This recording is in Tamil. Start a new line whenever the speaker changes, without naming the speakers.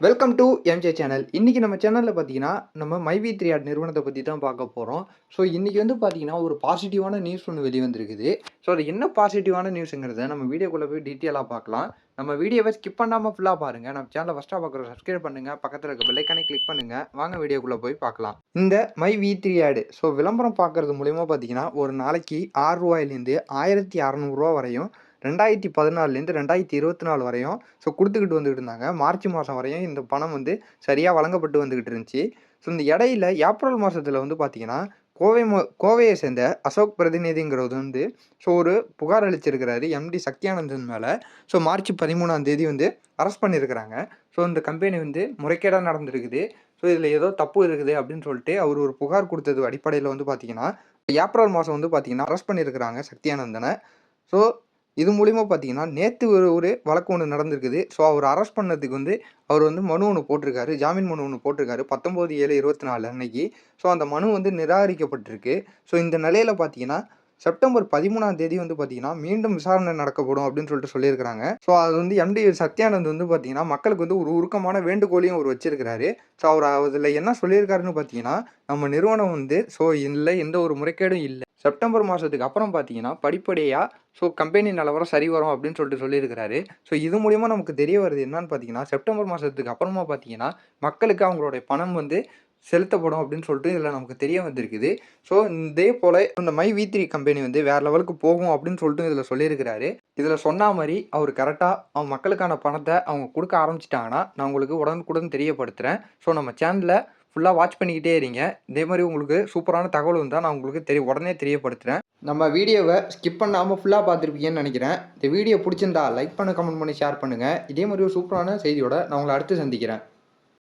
Welcome to MJ channel. இன்னைக்கு நம்ம சேனல்ல பார்த்தீங்கன்னா, நம்ம மைவி3 ஆட் நிறுவனத்த பத்தி தான் பார்க்க போறோம். ஸோ இன்னைக்கு வந்து பார்த்தீங்கன்னா, ஒரு பாசிட்டிவான நியூஸ் ஒண்ணு வெளிவந்திருக்குது. ஸோ அது என்ன பாசிட்டிவான நியூஸ்ங்கிறத நம்ம வீடியோக்குள்ள போய் டீட்டெயிலா பார்க்கலாம். நம்ம வீடியோவ ஸ்கிப் பண்ணாம ஃபுல்லா பாருங்க. நம்ம சேனல ஃபர்ஸ்ட்டா பார்க்குறவங்க சப்ஸ்கிரைப் பண்ணுங்க. பக்கத்துல இருக்க பெல் ஐகானை கிளிக் பண்ணுங்க. வாங்க வீடியோக்குள்ள போய் பார்க்கலாம். இந்த மைவி3 ஆட் விளம்பரம் பார்க்கறது மூலியமா பார்த்தீங்கன்னா, ஒரு நாளைக்கு ரூ. 6லேருந்து ரூ. 1600 வரையும் 2014லேருந்து 2024 வரையும் குடுத்துக்கிட்டு வந்துகிட்டு இருந்தாங்க. மார்ச் மாதம் வரையும் இந்த பணம் வந்து சரியா வழங்கப்பட்டு வந்துகிட்டு இருந்துச்சு. இந்த இடையில ஏப்ரல் மாசத்துல வந்து பார்த்தீங்கன்னா, கோவையை சேர்ந்த அசோக் பிரதிநிதிங்கிறவர் வந்து ஒரு புகார் அளிச்சிருக்கிறாரு எம்டி சக்தியானந்தன் மேல. மார்ச் 13ஆம் தேதி வந்து அரெஸ்ட் பண்ணியிருக்கிறாங்க. இந்த கம்பெனி வந்து முறைகேடா நடந்திருக்குது. இதுல ஏதோ தப்பு இருக்குது அப்படின்னு சொல்லிட்டு அவர் ஒரு புகார் குடுத்தது அடிப்படையில வந்து பார்த்தீங்கன்னா, ஏப்ரல் மாசம் வந்து பார்த்தீங்கன்னா அரெஸ்ட் பண்ணியிருக்கிறாங்க சக்தியானந்தன. ஸோ இது மூலியமா பார்த்தீங்கன்னா, நேத்து ஒரு வழக்கு ஒண்ணு நடந்திருக்குது. அவர அரெஸ்ட் பண்ணதுக்கு வந்து அவர் வந்து மனு ஒண்ணு போட்டிருக்காரு. ஜாமீன் மனு ஒண்ணு போட்டிருக்காரு. 19/7/24 அன்னைக்கு. அந்த மனு வந்து நிராகரிக்கப்பட்டிருக்கு. இந்த நிலையில பார்த்தீங்கன்னா, செப்டம்பர் 13ஆம் தேதி வந்து பார்த்தீங்கன்னா, மீண்டும் விசாரணை நடக்கப்படும் அப்படின்னு சொல்லிட்டு சொல்லியிருக்கிறாங்க. அது வந்து எம்டி சத்யானந்த் வந்து பார்த்தீங்கன்னா, மக்களுக்கு வந்து ஒரு உருக்கமான வேண்டுகோளையும் அவர் வச்சிருக்கிறாரு. அவர் அதுல என்ன சொல்லியிருக்காருன்னு பார்த்தீங்கன்னா, நம்ம நிறுவனம் வந்து இல்ல எந்த ஒரு முறைகேடும் இல்ல. செப்டம்பர் மாசத்துக்கு அப்புறம் பார்த்தீங்கன்னா, படிப்படியா கம்பெனி நிலவரம் சரி வரும் அப்படின்னு சொல்லிட்டு சொல்லியிருக்கிறாரு. இது மூலியமா நமக்கு தெரிய வருது என்னன்னு பார்த்தீங்கன்னா, செப்டம்பர் மாசத்துக்கு அப்புறமா பார்த்தீங்கன்னா, மக்களுக்கு அவங்களுடைய பணம் வந்து செலுத்தப்படும் அப்படின்னு சொல்லிட்டு இதில நமக்கு தெரிய வந்திருக்குது. இதே போல இந்த மைவி3 கம்பெனி வந்து வேற லெவலுக்கு போகும் அப்படின்னு சொல்லிட்டு இதில சொல்லியிருக்கிறாரு. இதில சொன்னா மாரி அவர் கரெக்ட்டா அவங்க மக்களுக்கான பணத்த அவங்க குடுக்க ஆரம்பிச்சுட்டாங்கன்னா, நான் உங்களுக்கு உடனுக்குடன் தெரியப்படுத்துறேன். நம்ம சேனல ஃபுல்லா வாட்ச் பண்ணிக்கிட்டே இருங்க. இதே மாரி உங்களுக்கு சூப்பரான தகவல் வந்தா நான் உங்களுக்கு உடனே தெரியப்படுத்துறேன். நம்ம வீடியோவ ஸ்கிப் பண்ணாம ஃபுல்லா பார்த்துருப்பீங்கன்னு நெனைக்கிறேன். இந்த வீடியோ புடிச்சிருந்தா லைக் பண்ண, கமெண்ட் பண்ணி, ஷேர் பண்ணுங்க. இதே மாரி ஒரு சூப்பரான செய்தியோட நான் உங்கள அடுத்து சந்திக்கிறேன்.